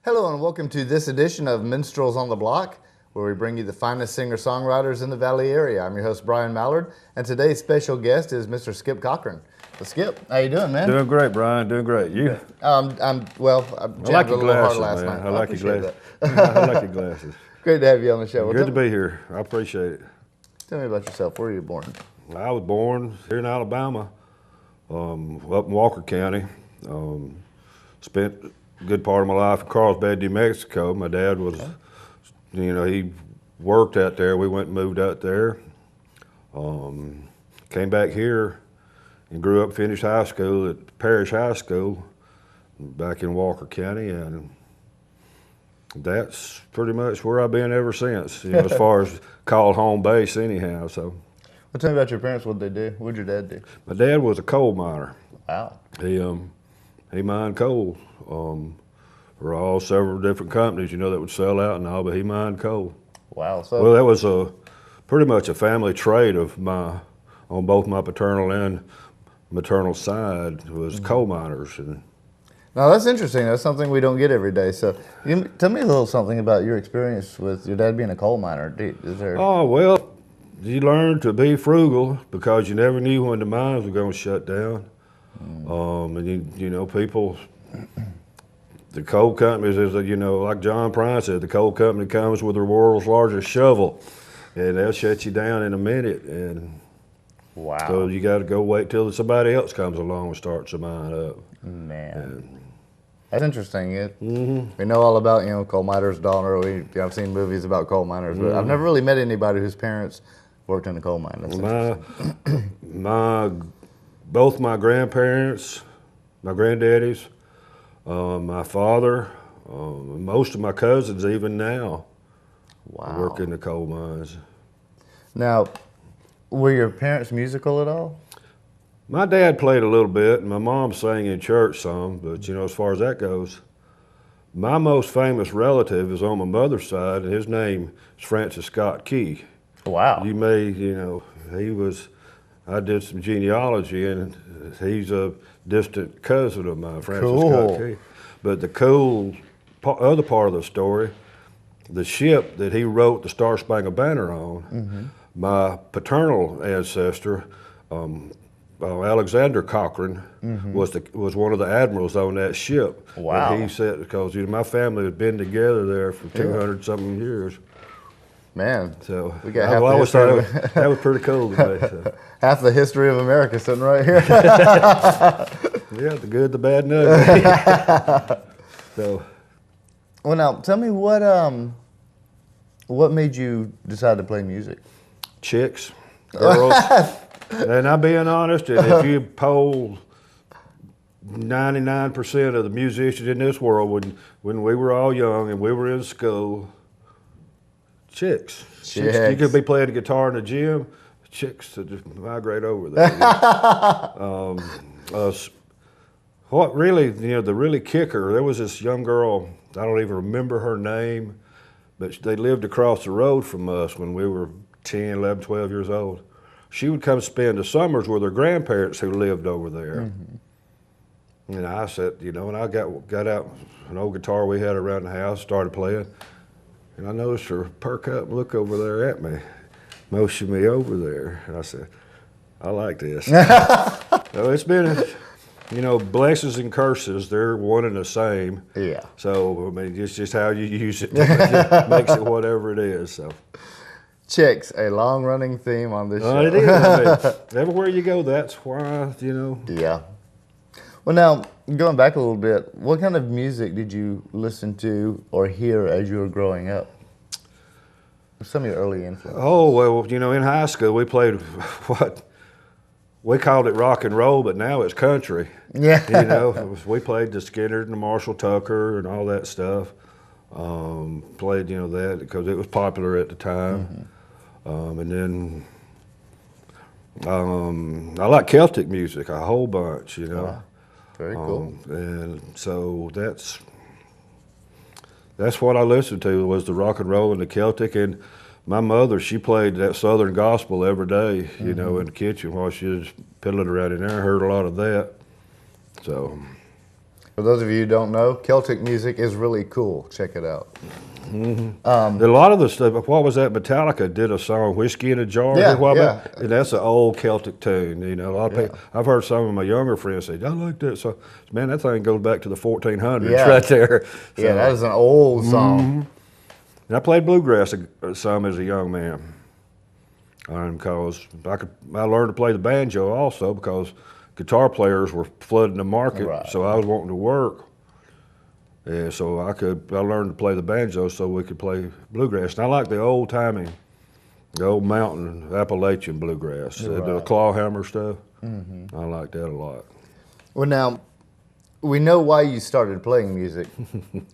Hello and welcome to this edition of Minstrels on the Block, where we bring you the finest singer-songwriters in the Valley area. I'm your host, Brian Mallard, and today's special guest is Mr. Skip Cochran. Well, Skip, how you doing, man? Doing great, Brian. Doing great. You? I like your glasses, last man. night. I like your glasses. I like your glasses. Great to have you on the show. Good to be here. I appreciate it. Tell me about yourself. Where were you born? I was born here in Alabama, up in Walker County. Spent a good part of my life in Carlsbad, New Mexico. My dad was, he worked out there. We went and moved out there. Came back here and grew up, finished high school at Parish High School back in Walker County, and that's pretty much where I've been ever since, as far as called home base anyhow. So. Well, tell me about your parents. What did they do? What did your dad do? My dad was a coal miner. Wow. He mined coal for all several different companies, that would sell out and all, but he mined coal. Wow. Well, that was pretty much a family trait of on both my paternal and maternal side was coal miners. And now that's interesting. That's something we don't get every day. So tell me a little something about your experience with your dad being a coal miner. Oh, well, you learn to be frugal because you never knew when the mines were going to shut down. And people, the coal companies, like John Prine said, the coal company comes with the world's largest shovel, and they'll shut you down in a minute. And wow. So you got to go wait till somebody else comes along and starts the mine up. Man, that's interesting. We know all about coal miners, Donner. I've seen movies about coal miners, but I've never really met anybody whose parents worked in a coal mine. That's both my grandparents, my granddaddies, my father, most of my cousins even now work in the coal mines. Now, were your parents musical at all? My dad played a little bit, and my mom sang in church some, but as far as that goes, my most famous relative is on my mother's side, and his name is Francis Scott Key. Wow. You may, I did some genealogy, and he's a distant cousin of mine, Francis Scott Key. But the other part of the story, the ship that he wrote the Star Spangled Banner on, my paternal ancestor, Alexander Cochran, was one of the admirals on that ship. Wow. And he said, because my family had been together there for 200-something years. Man, so we got I always thought that was pretty cool to me. So. Half the history of America sitting right here. Yeah, the good, the bad, and ugly. So. Well, now tell me what made you decide to play music? Chicks, girls, and I'm being honest. And if you poll 99% of the musicians in this world, when we were all young and we were in school. Chicks. You could be playing the guitar in the gym, chicks would just migrate over there. What really, the really kicker, there was this young girl, I don't even remember her name, but they lived across the road from us when we were 10, 11, 12 years old. She would come spend the summers with her grandparents who lived over there. And I said, and I got out an old guitar we had around the house, started playing. And I noticed her perk up and look over there at me, motion me over there. And I said, I like this. So it's been, blessings and curses, they're one and the same. Yeah. So, it's just how you use it. It makes it whatever it is. So. Chicks, a long-running theme on this show. It is. Everywhere you go, that's why, Yeah. Well, now, going back a little bit, what kind of music did you listen to or hear as you were growing up? Some of your early influences. Oh, well, in high school, we played we called it rock and roll, but now it's country. Yeah. We played the Skinner and the Marshall Tucker and all that stuff. Played, that because it was popular at the time. And then I like Celtic music a whole bunch, Wow. Very cool. And so that's what I listened to was the rock and roll and the Celtic. And my mother, she played that Southern gospel every day, in the kitchen while she was piddling around in there. I heard a lot of that. So For those of you who don't know, Celtic music is really cool. Check it out. A lot of the stuff, what was that? Metallica did a song, Whiskey in a Jar. Yeah, a while yeah. back, and that's an old Celtic tune. You know, a lot of people, I've heard some of my younger friends say, I like that. So, man, that thing goes back to the 1400s right there. So, Yeah, that is an old song. And I played bluegrass some as a young man. Because I learned to play the banjo also because guitar players were flooding the market. Right. So I was wanting to work. And so I learned to play the banjo so we could play bluegrass. And I like the old timing, the old mountain Appalachian bluegrass, the claw hammer stuff. I like that a lot. Well, now, we know why you started playing music.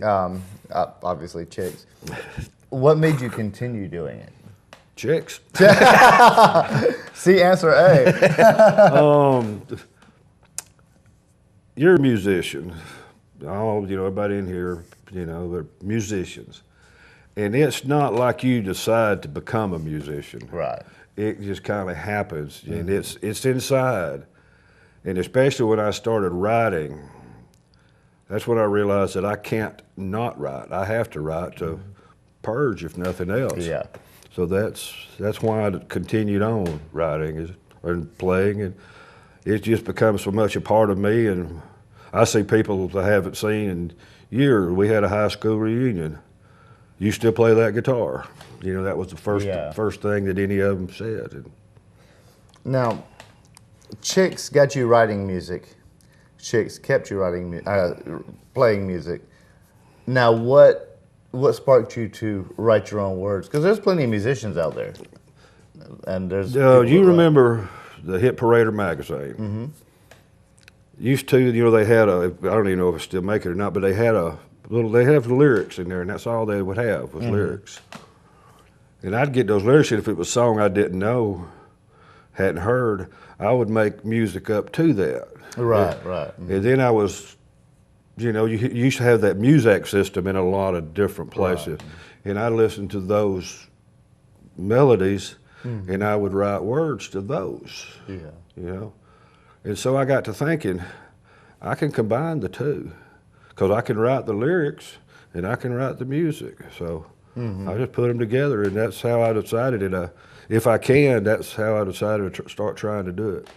Obviously, chicks. What made you continue doing it? Chicks. See, answer A. You're a musician. Everybody in here, they're musicians. And it's not like you decide to become a musician. Right. It just kind of happens, and it's inside. And especially when I started writing, that's when I realized that I can't not write. I have to write to purge, if nothing else. Yeah. So that's why I continued on writing and playing, and it's just become so much a part of me. And I see people I haven't seen in years. We had a high school reunion. You still play that guitar? That was the first thing that any of them said. And now, chicks got you writing music. Chicks kept you playing music. Now, what sparked you to write your own words? Because there's plenty of musicians out there, and there's. You remember the Hit Parader magazine? Used to, they had I don't even know if they still make it or not, but they had they have the lyrics in there, and that's all they would have was lyrics. And I'd get those lyrics, and if it was a song I didn't know, hadn't heard, I would make music up to that. Right. And then I was, you used to have that music system in a lot of different places. Right. And I listened to those melodies, and I would write words to those. Yeah. And so I got to thinking, I can combine the two, because I can write the lyrics and I can write the music. So I just put them together, and that's how I decided it. If I can, that's how I decided to start trying to do it.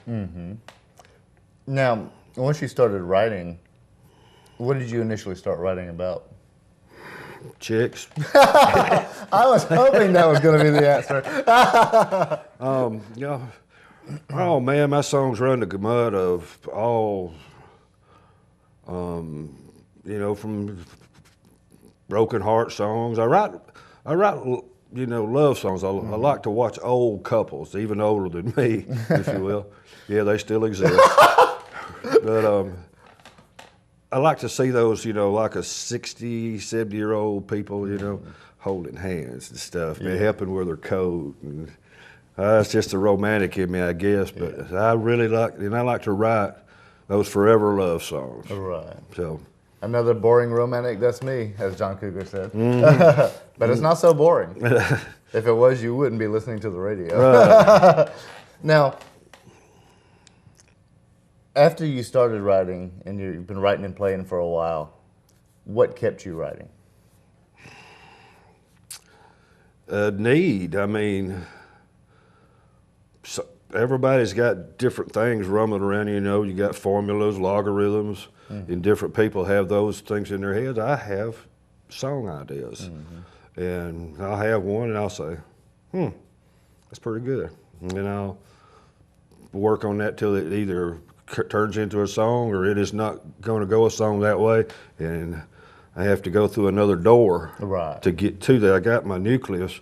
Now, once you started writing, what did you initially start writing about? Chicks. I was hoping that was going to be the answer. Oh man, my songs run the gamut of all, from broken heart songs. I write, love songs. I like to watch old couples, even older than me, if you will. Yeah, they still exist. But I like to see those, like a 60, 70-year-old people, holding hands and stuff, helping with their coat. And it's just a romantic in me, I guess. But I really like to write those forever love songs. Right. So another boring romantic, that's me, as John Cougar said. But it's not so boring. If it was, you wouldn't be listening to the radio. Right. Now, after you started writing, and you've been writing and playing for a while, what kept you writing? Need. I mean, so everybody's got different things rumbling around. You got formulas, logarithms, and different people have those things in their heads. I have song ideas, and I'll have one, and I'll say, that's pretty good. And I'll work on that till it either turns into a song or it is not going to go a song that way, and I have to go through another door to get to that. I got my nucleus,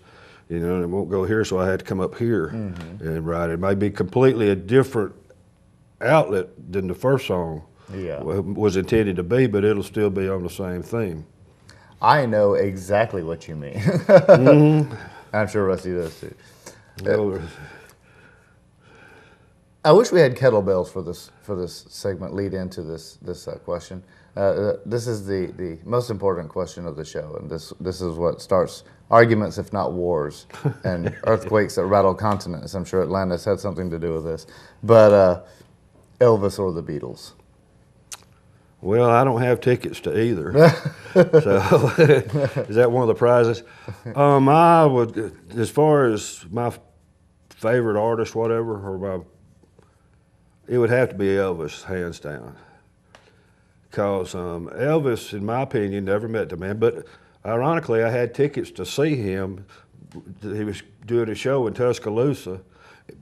and it won't go here, so I had to come up here and write it. It might be completely a different outlet than the first song was intended to be, but it'll still be on the same theme. I know exactly what you mean. I'm sure Rusty does too. I wish we had kettlebells for this segment. Lead into this question. This is the most important question of the show, and this is what starts arguments, if not wars, and earthquakes that rattle continents. I'm sure Atlantis had something to do with this. But Elvis or the Beatles? Well, I don't have tickets to either. So, is that one of the prizes? I would, as far as my favorite artist, whatever, it would have to be Elvis, hands down. Because Elvis, in my opinion, never met the man. But ironically, I had tickets to see him. He was doing a show in Tuscaloosa,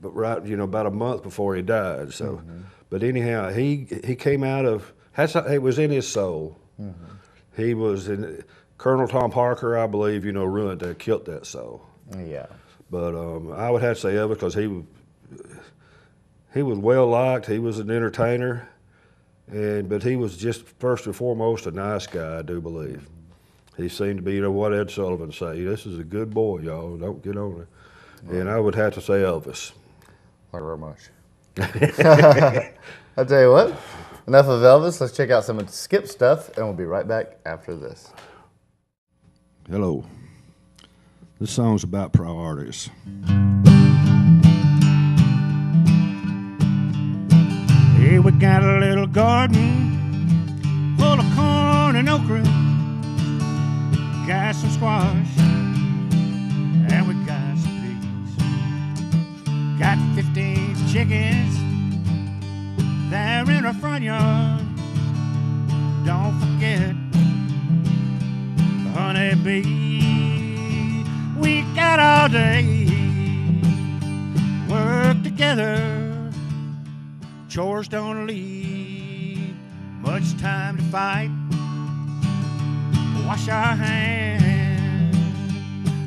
but about a month before he died. So, but anyhow, he came out of. It was in his soul. He was in. Colonel Tom Parker, I believe, ruined that, killed that soul. Yeah. But I would have to say Elvis because he was well liked. He was an entertainer, but he was just first and foremost a nice guy, I do believe. He seemed to be, what Ed Sullivan say, this is a good boy, y'all, don't get on it. Right. And I would have to say Elvis. Thank you very much. I'll tell you what, enough of Elvis. Let's check out some of the Skip stuff, and we'll be right back after this. Hello. This song's about priorities. Hey, we got a little garden full of corn and okra. Got some squash, and we got some peas. Got 15 chickens there in our front yard. Don't forget the honeybee. We got all day, work together. Chores don't leave much time to fight. Wash our hands,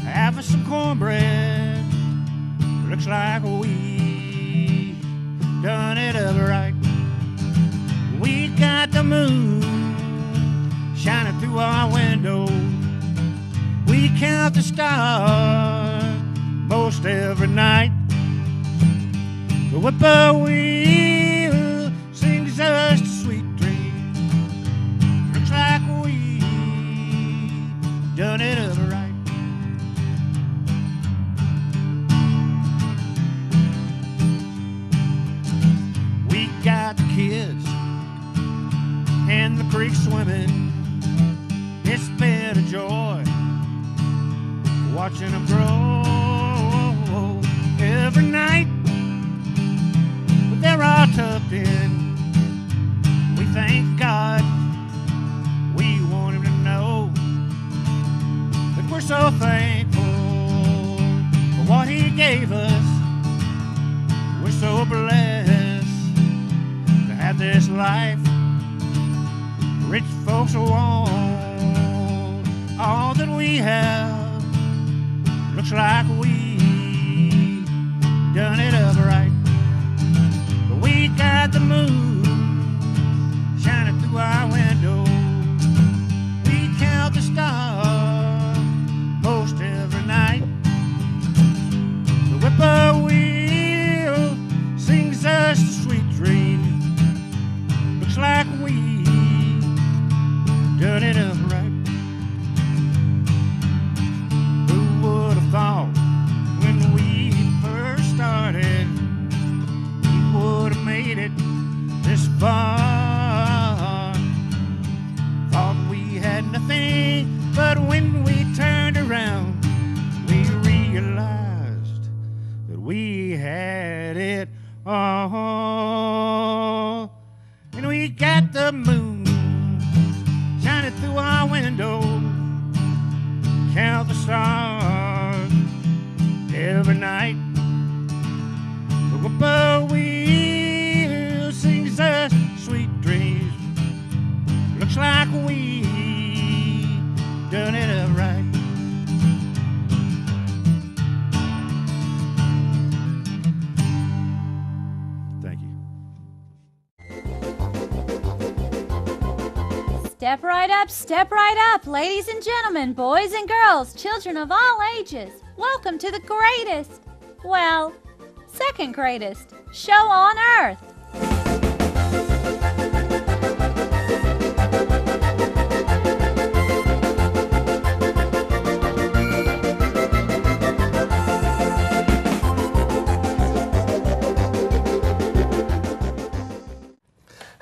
have us some cornbread. Looks like we done it up right. We got the moon shining through our window. We count the stars most every night. The whippoorwill sings us to sweet dreams. Looks like we done it up right. We got the kids in the creek swimming. It's been a joy watching them grow every night. But they're all tucked in. We thank God. We want him to know that we're so thankful for what he gave us. We're so blessed to have this life. Rich folks want all that we have. Looks like we done it up right. But we got the moon shining through our window. We count the stars most every night. The whippoorwill sings us to sweet dreams. Looks like we done it up right. Who would have thought when we first started we would have made it this far? Thought we had nothing, but when we turned around we realized that we had it all. And we got the moon shining through our window. Count the stars every night. The whippoorwill sings us sweet dreams. Looks like we done it up right. Thank you. Step right up, ladies and gentlemen, boys and girls, children of all ages. Welcome to the greatest, well, second greatest show on earth.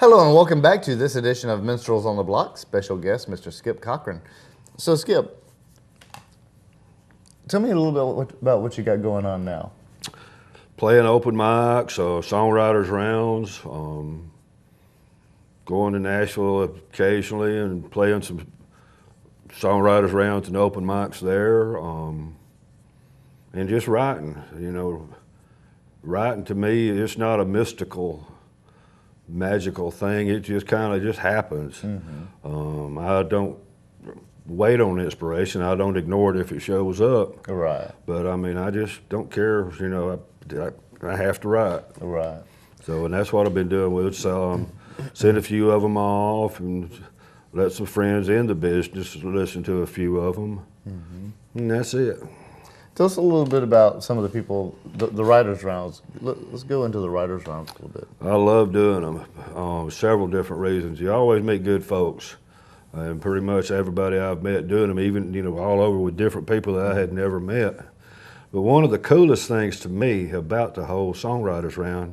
Hello and welcome back to this edition of Minstrels on the Block. Special guest, Mr. Skip Cochran. So Skip, tell me a little bit about what you got going on now. Playing open mics, songwriters rounds, going to Nashville occasionally and playing some songwriters rounds and open mics there, and just writing. You know, writing to me, it's not a mystical, magical thing. It just kind of just happens. Mm-hmm. I don't wait on inspiration. I don't ignore it if it shows up. Right. But I mean, I just don't care. You know, I have to write. Right. So, and that's what I've been doing with it. So, send a few of them off and let some friends in the business listen to a few of them, and that's it. Tell us a little bit about some of the people, the writers' rounds. Let's go into the writers' rounds a little bit. I love doing them, several different reasons. You always meet good folks, and pretty much everybody I've met doing them, even, you know, all over with different people that I had never met. But one of the coolest things to me about the whole songwriters round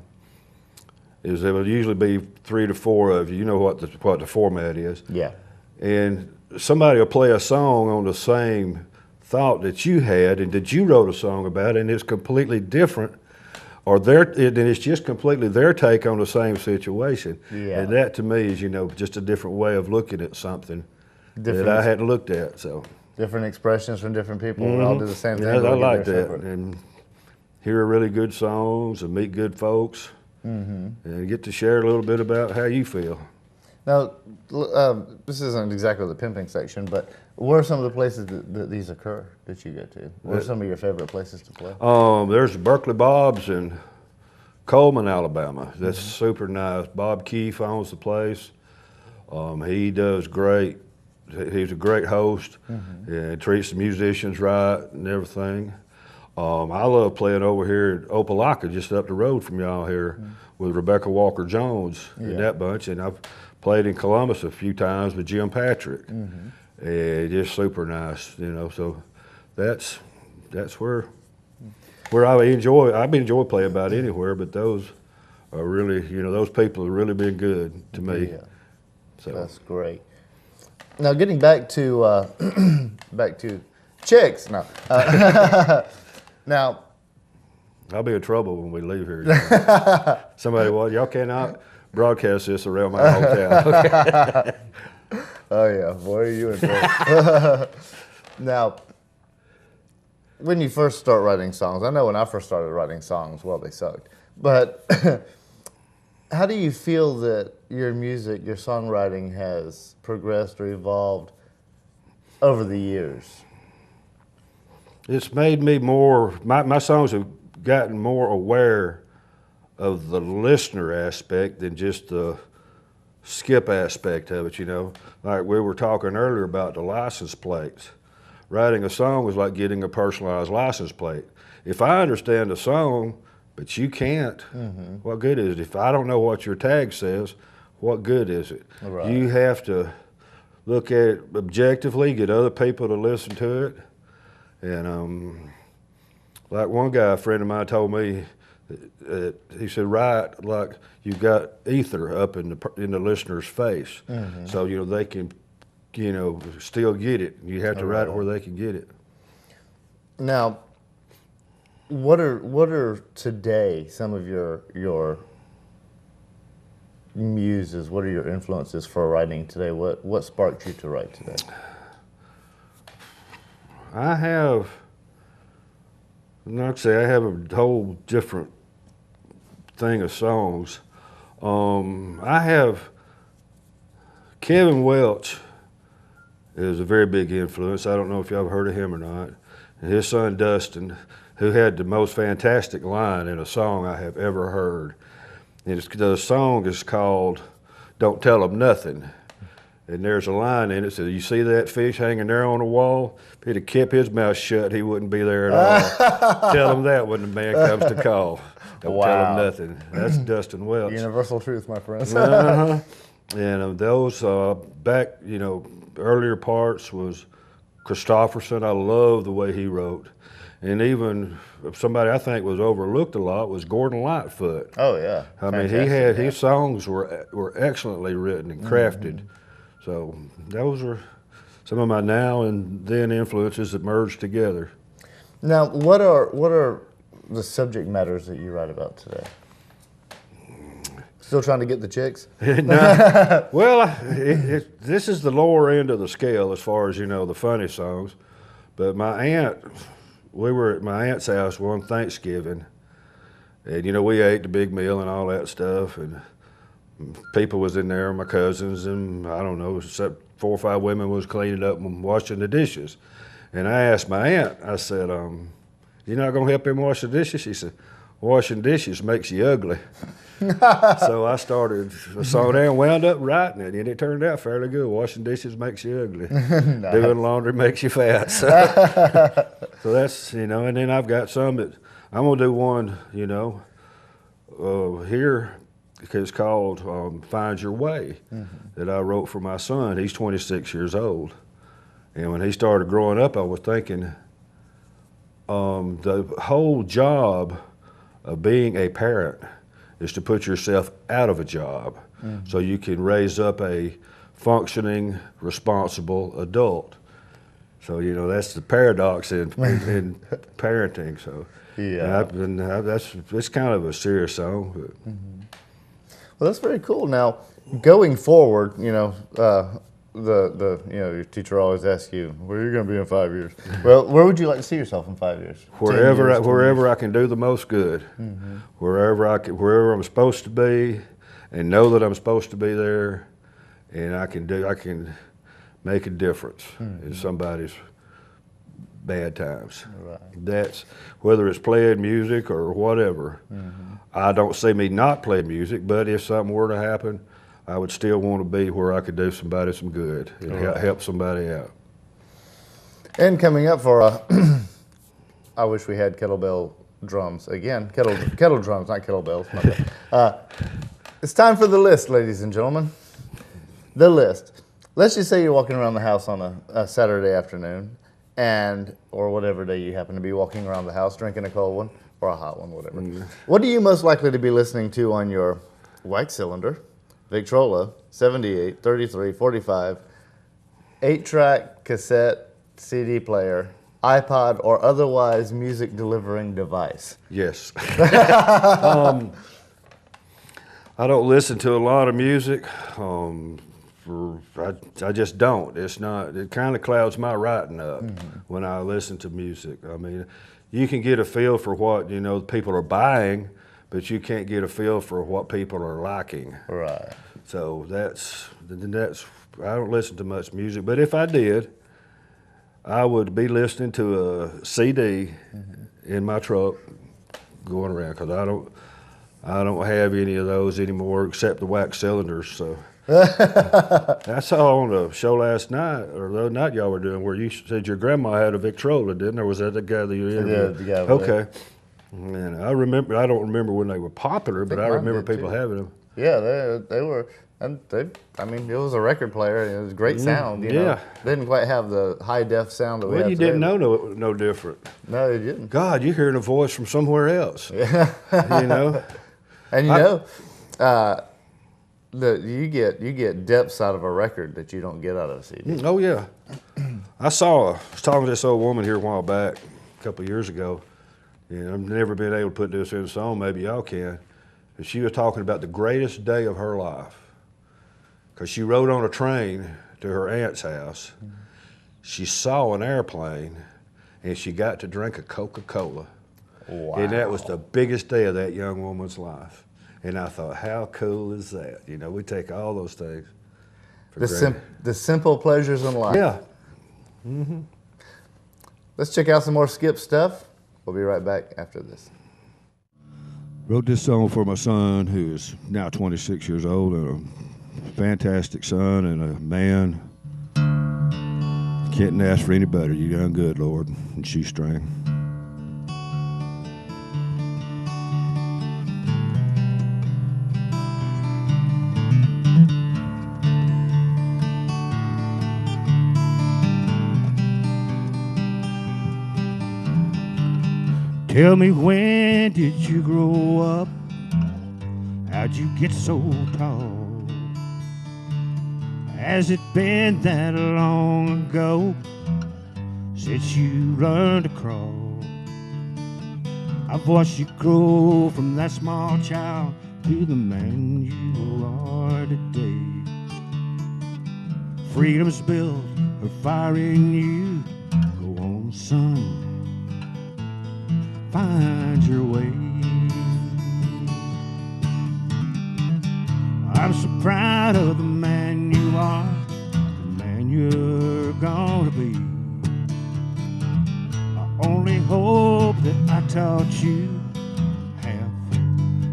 is there will usually be 3 to 4 of you. You know what the format is. Yeah. And somebody will play a song on the same thought that you had and that you wrote a song about, and it's completely different, or and it's just completely their take on the same situation. Yeah. And that to me is, you know, just a different way of looking at something that I hadn't looked at. So different expressions from different people. We all do the same thing. Yeah, I like that. And hear really good songs and meet good folks, and get to share a little bit about how you feel. Now, this isn't exactly the pimping section, but where are some of the places that these occur that you get to? What are some of your favorite places to play? There's Berkeley Bob's in Coleman, Alabama. That's super nice. Bob Keefe owns the place. He does great. He's a great host. And treats the musicians right and everything. I love playing over here at Opelika, just up the road from y'all here, with Rebecca Walker-Jones and that bunch. And I've played in Columbus a few times with Jim Patrick. And just super nice, you know. So that's where I enjoy playing about anywhere, but those are really, you know, those people have really been good to me. Yeah. So That's great. Now, getting back to chicks. No. Now, I'll be in trouble when we leave here. You know. Somebody, well, y'all cannot broadcast this around my hometown. oh yeah, boy, are you in trouble. Now, when you first start writing songs, I know when I first started writing songs, well, they sucked. But how do you feel that your music, your songwriting has progressed or evolved over the years? It's made me more, my songs have gotten more aware of the listener aspect than just the Skip aspect of it, you know. Like we were talking earlier about the license plates. Writing a song is like getting a personalized license plate. If I understand the song, but you can't, what good is it? If I don't know what your tag says, what good is it? Right. You have to look at it objectively, get other people to listen to it. And like one guy, a friend of mine, told me, he said, write like you've got ether up in the listener's face, so you know they can, you know, still get it. You have to write it where they can get it. Now, what are today some of your muses? What are your influences for writing today? What sparked you to write today? I have, like I say, I have a whole different thing of songs. I have Kevin Welch is a very big influence. I don't know if y'all have heard of him or not. And his son Dustin, who had the most fantastic line in a song I have ever heard. And the song is called "Don't Tell 'Em Nothing." And there's a line in it that says, "You see that fish hanging there on the wall? If he'd have kept his mouth shut, he wouldn't be there at all. Tell him that when the man comes to call. Don't tell him nothing." That's Dustin Welch. Universal truth, my friends. And those back, you know, earlier parts was Christopherson. I love the way he wrote. And even somebody I think was overlooked a lot was Gordon Lightfoot. Oh yeah. I mean, his songs were excellently written and crafted. So those are some of my now and then influences that merged together. Now, what are the subject matters that you write about today? Still trying to get the chicks? No. Well, this is the lower end of the scale as far as, the funny songs. But we were at my aunt's house one Thanksgiving, and, we ate the big meal and all that stuff, and people was in there, my cousins, and I don't know, 4 or 5 women was cleaning up and washing the dishes. And I asked my aunt, I said, you not gonna help him wash the dishes? She said, washing dishes makes you ugly. So I started a song there and wound up writing it, and it turned out fairly good. Washing dishes makes you ugly. Nice. Doing laundry makes you fat. So, so that's, and then I've got some that, I'm gonna do one, here, it's called Find Your Way, that I wrote for my son. He's 26 years old. And when he started growing up, I was thinking, the whole job of being a parent is to put yourself out of a job so you can raise up a functioning, responsible adult. So, that's the paradox in parenting. So, yeah, it's kind of a serious song. But. Well, that's very cool. Now, going forward, your teacher always asks you, where are you going to be in 5 years? Well, where would you like to see yourself in 5 years? Wherever I can do the most good, wherever I'm supposed to be, and know that I'm supposed to be there, and I can make a difference in somebody's bad times. Right. That's whether it's playing music or whatever. I don't see me not playing music, but if something were to happen, I would still want to be where I could do somebody some good and help somebody out. And coming up for I wish we had kettlebell drums again. Kettle drums, not kettlebells. It's time for the list, ladies and gentlemen. The list. Let's just say you're walking around the house on a Saturday afternoon, or whatever day you happen to be walking around the house, drinking a cold one or a hot one, whatever. What are you most likely to be listening to on your white cylinder, Victrola, 78, 33, 45, 8-track, cassette, CD player, iPod, or otherwise music delivering device? Yes. I don't listen to a lot of music. I just don't. It kind of clouds my writing up when I listen to music. I mean, you can get a feel for what, people are buying, but you can't get a feel for what people are liking. Right. So that's I don't listen to much music, but if I did, I would be listening to a CD in my truck going around, because I don't have any of those anymore except the wax cylinders. So I saw on the show last night, or the other night y'all were doing, where you said your grandma had a Victrola, didn't there? Was that the guy that you interviewed? Yeah, the guy. Okay. And I don't remember when they were popular, but I remember people having them. Yeah, they were. And it was a record player. And it was great sound. You know. They didn't quite have the high def sound that we have today. You didn't know no different. No, you didn't. God, you're hearing a voice from somewhere else. Yeah. And you get depths out of a record that you don't get out of a CD. Oh yeah. I was talking to this old woman here a while back, a couple of years ago, and I've never been able to put this in a song. Maybe y'all can. And she was talking about the greatest day of her life, because she rode on a train to her aunt's house. She saw an airplane, and she got to drink a Coca-Cola. Wow. And that was the biggest day of that young woman's life. And I thought, how cool is that? We take all those things for granted. The simple pleasures in life. Yeah. Let's check out some more Skip stuff. We'll be right back after this. Wrote this song for my son, who is now 26 years old, and a fantastic son and a man. Can't ask for any better. You done good, Lord, and shoestring. Tell me, when did you grow up? How'd you get so tall? Has it been that long ago since you learned to crawl? I've watched you grow from that small child to the man you are today. Freedom's built a fire in you. Go on, son, find your way. I'm so proud of the man you are, the man you're gonna be. I only hope that I taught you half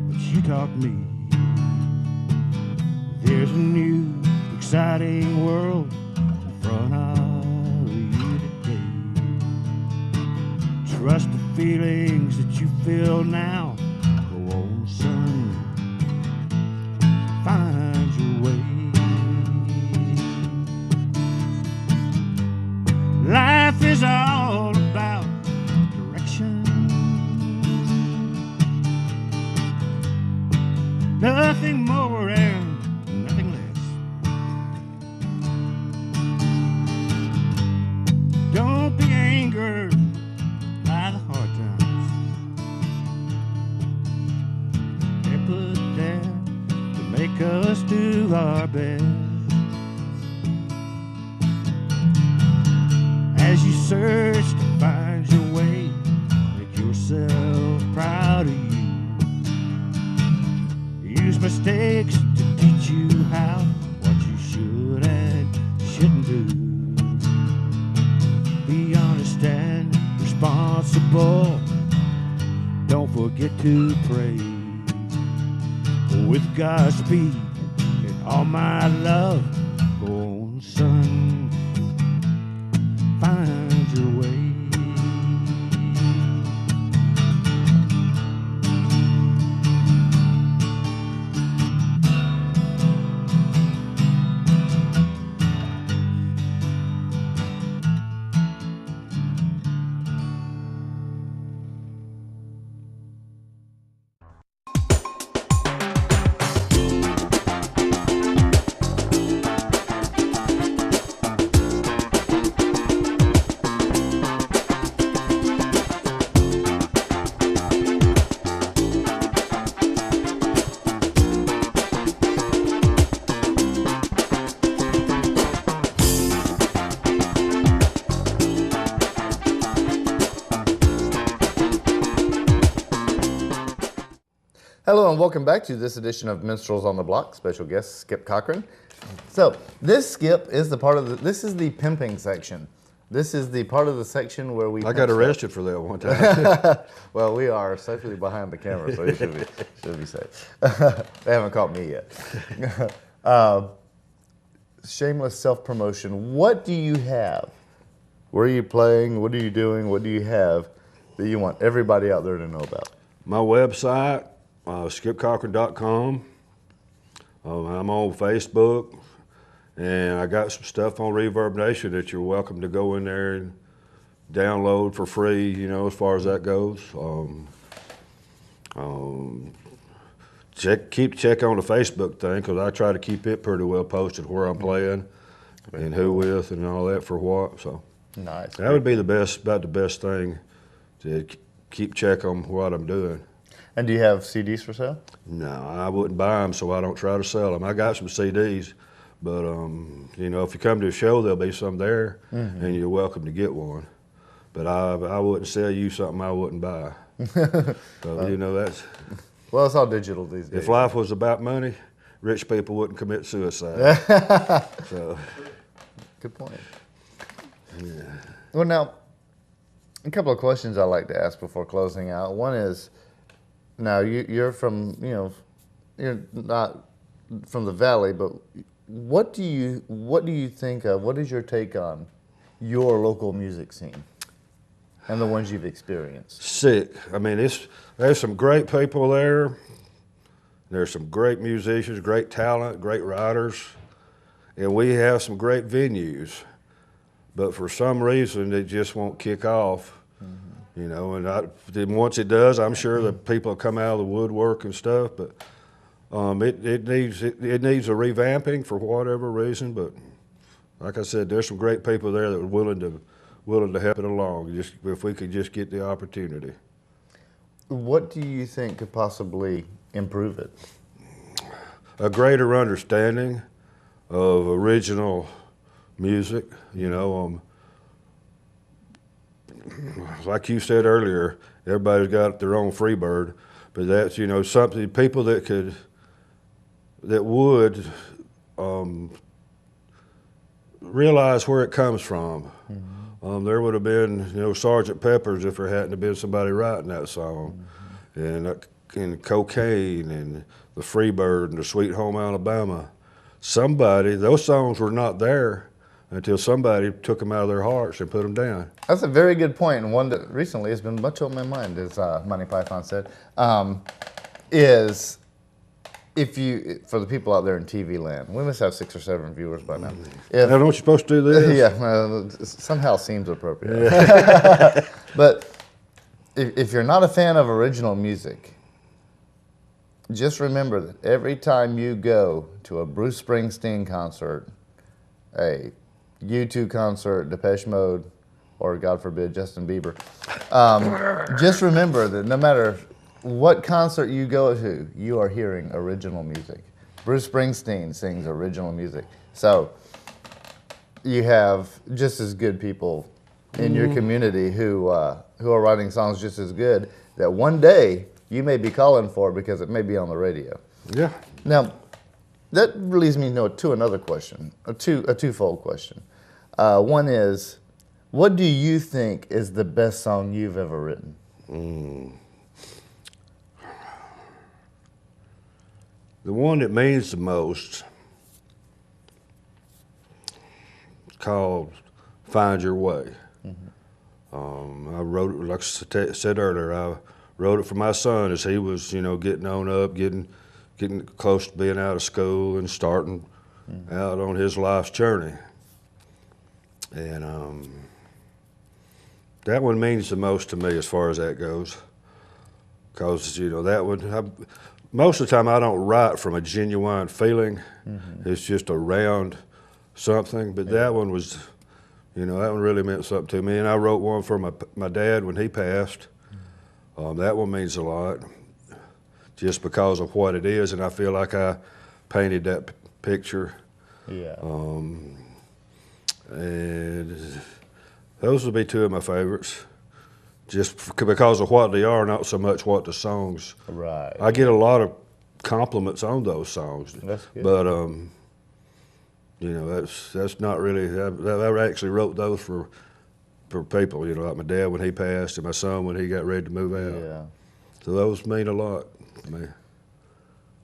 what you taught me. There's a new, exciting world in front of you today. Trust the feelings that you feel now. Go on, son, find your way. Life is all about direction. Nothing more and nothing less. Don't be angered by the hard times. They're put there to make us do our best. As you search to find your way, make yourself proud of you. Use mistakes to teach you how, what you should and shouldn't do. Be honest and responsible. Don't forget to pray. With God's speed and all my love, go on, son, find your way. Hello and welcome back to this edition of Minstrels on the Block. Special guest Skip Cochran. So this Skip is the part of the. This is the pimping section. This is the part of the section where we. I got arrested for that one time. Well, we are safely behind the camera, so you should be safe. They haven't caught me yet. Shameless self-promotion. What do you have? Where are you playing? What are you doing? What do you have that you want everybody out there to know about? My website, skipcochran.com. I'm on Facebook, and I got some stuff on Reverb Nation that you're welcome to go in there and download for free, you know, as far as that goes. Keep check on the Facebook thing, because I try to keep it pretty well posted where I'm playing and who with and all that for what. So Nice. that would be about the best thing, to keep check on what I'm doing. And do you have CDs for sale? No, I wouldn't buy them, so I don't try to sell them. I got some CDs, but you know, if you come to a show, there'll be some there, and you're welcome to get one. But I wouldn't sell you something I wouldn't buy. So, you know, that's. Well, it's all digital these days. If life was about money, rich people wouldn't commit suicide. So. Good point. Yeah. Well, now, a couple of questions I like to ask before closing out. One is, now you're from, you know, you're not from the Valley, but what do you think of? What is your take on your local music scene and the ones you've experienced? Sick. I mean, there's some great people there. There's some great musicians, great talent, great writers, and we have some great venues. But for some reason, they just won't kick off. you know, and then once it does, I'm sure that people will come out of the woodwork and stuff, but it needs a revamping for whatever reason, but like I said, there's some great people there that are willing to help it along, just if we could just get the opportunity. What do you think could possibly improve it? A greater understanding of original music, you know. Like you said earlier, everybody's got their own Freebird, but that's, you know, something people that would realize where it comes from. Mm-hmm. There would have been, you know, Sgt. Pepper's if there hadn't been somebody writing that song, mm-hmm. and Cocaine and the Freebird and the Sweet Home Alabama. Those songs were not there until somebody took them out of their hearts and put them down. That's a very good point, and one that recently has been much on my mind, as Monty Python said, is for the people out there in TV land, we must have 6 or 7 viewers by now. Now, don't you supposed to do this? Yeah, somehow seems appropriate. Yeah. But if you're not a fan of original music, just remember that every time you go to a Bruce Springsteen concert, a U2 concert, Depeche Mode, or God forbid, Justin Bieber, just remember that no matter what concert you go to, you are hearing original music. Bruce Springsteen sings original music. So you have just as good people in your community who are writing songs just as good that one day you may be calling for because it may be on the radio. Yeah. Now, that leads me to another question, a twofold question. One is, what do you think is the best song you've ever written? The one that means the most, called Find Your Way. Mm-hmm. I wrote it, like I said earlier, I wrote it for my son as he was, you know, getting on up, getting close to being out of school and starting out on his life's journey. And that one means the most to me as far as that goes. Because, you know, that one, most of the time I don't write from a genuine feeling. Mm-hmm. It's just around something. But that one was, you know, that one really meant something to me. And I wrote one for my dad when he passed. That one means a lot just because of what it is. And I feel like I painted that picture. Yeah. And those would be 2 of my favorites. Just because of what they are, not so much what the songs. Right. I get a lot of compliments on those songs. That's good. But you know, that's not really. I actually wrote those for people. You know, like my dad when he passed, and my son when he got ready to move out. Yeah. So those mean a lot to me.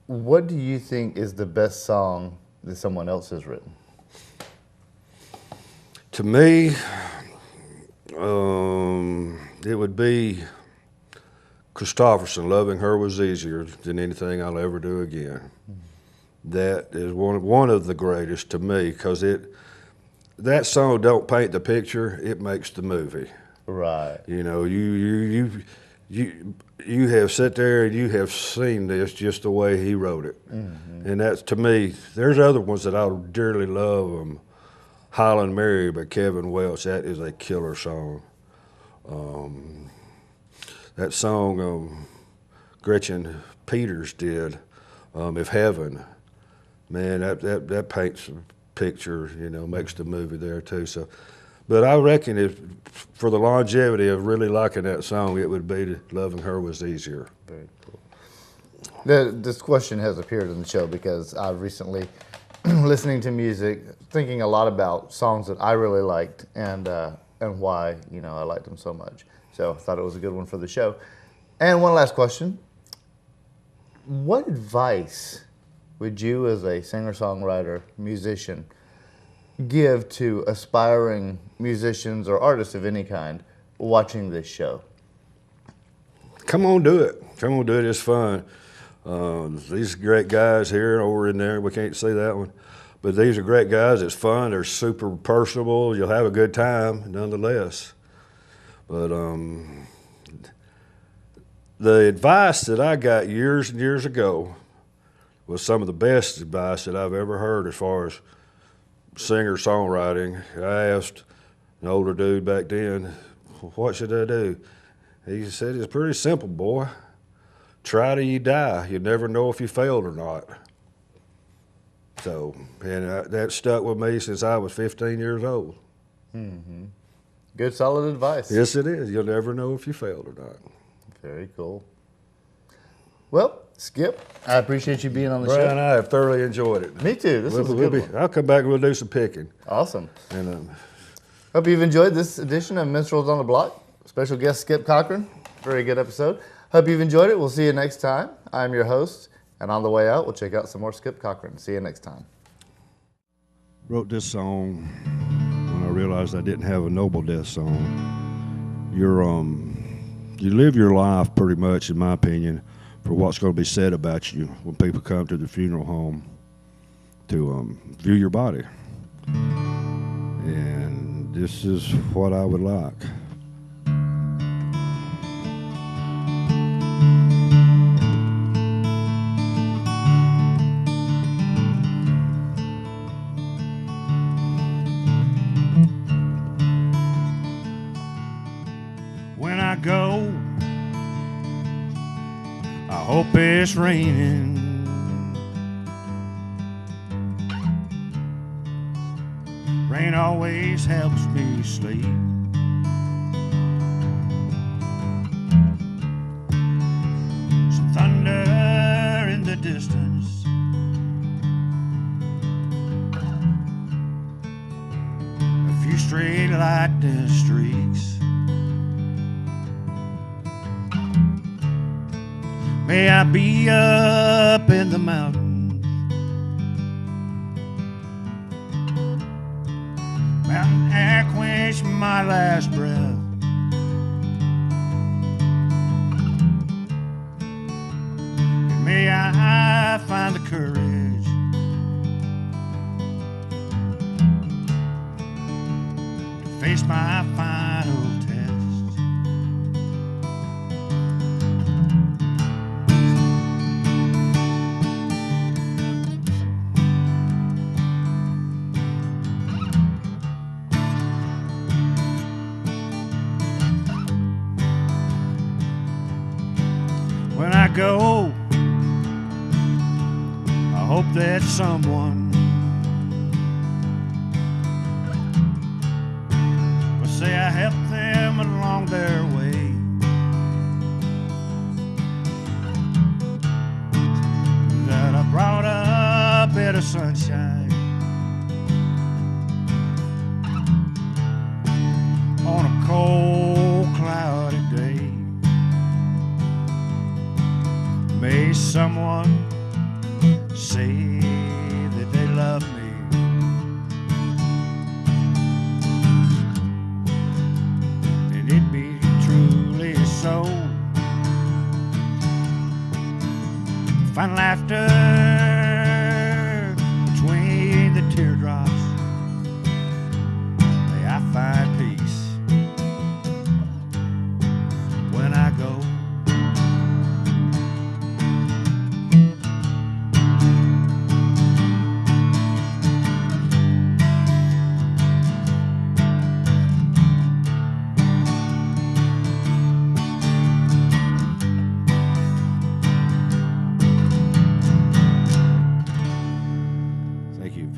What do you think is the best song that someone else has written? To me, it would be Christopherson, Loving Her Was Easier Than Anything I'll Ever Do Again. Mm-hmm. That is one of the greatest to me, because that song don't paint the picture, it makes the movie. Right. You know, you have sat there and you have seen this just the way he wrote it. Mm-hmm. And that's, to me, there's other ones that I dearly love. Highland Mary by Kevin Welch, that is a killer song. That song Gretchen Peters did, If Heaven, man, that paints a picture, you know, makes the movie there too. So, but I reckon for the longevity of really liking that song, it would be Loving Her Was Easier. Very cool. This question has appeared in the show because I've recently, listening to music, thinking a lot about songs that I really liked and why, you know, I liked them so much. So I thought it was a good one for the show. And one last question. What advice would you, as a singer-songwriter, musician, give to aspiring musicians or artists of any kind watching this show? Come on, do it. Come on, do it. It's fun. These great guys here, over in there, we can't see that one. But these are great guys. It's fun. They're super personable. You'll have a good time, nonetheless. But The advice that I got years and years ago was some of the best advice that I've ever heard as far as singer-songwriting. I asked an older dude back then, what should I do? He said, it's pretty simple, boy. Try till you die. You never know if you failed or not. So, and that stuck with me since I was 15 years old. Mm-hmm. Good, solid advice. Yes, it is. You'll never know if you failed or not. Very cool. Well, Skip, I appreciate you being on the Brian, show. I have thoroughly enjoyed it. Me too. This was a good one. I'll come back and we'll do some picking. Awesome. And hope you've enjoyed this edition of Minstrels on the Block. Special guest Skip Cochran. Very good episode. Hope you've enjoyed it. We'll see you next time. I'm your host, and on the way out, we'll check out some more Skip Cochran. See you next time. Wrote this song when I realized I didn't have a Noble Death song. You live your life pretty much, in my opinion, for what's going to be said about you when people come to the funeral home to view your body. And this is what I would like. When I go, I hope it's raining. Rain always helps me sleep. Some thunder in the distance, a few straight lightning streaks. May I be up in the mountains, mountain air quench my last breath. And may I find the courage to face my final test. When I go, I hope that someone will say I helped them along their way. That I brought a bit of sunshine on a cold, cloudy day. May someone say that they love me, and it be truly so. Find laughter between the teardrops. May I find peace when I go. Thank you.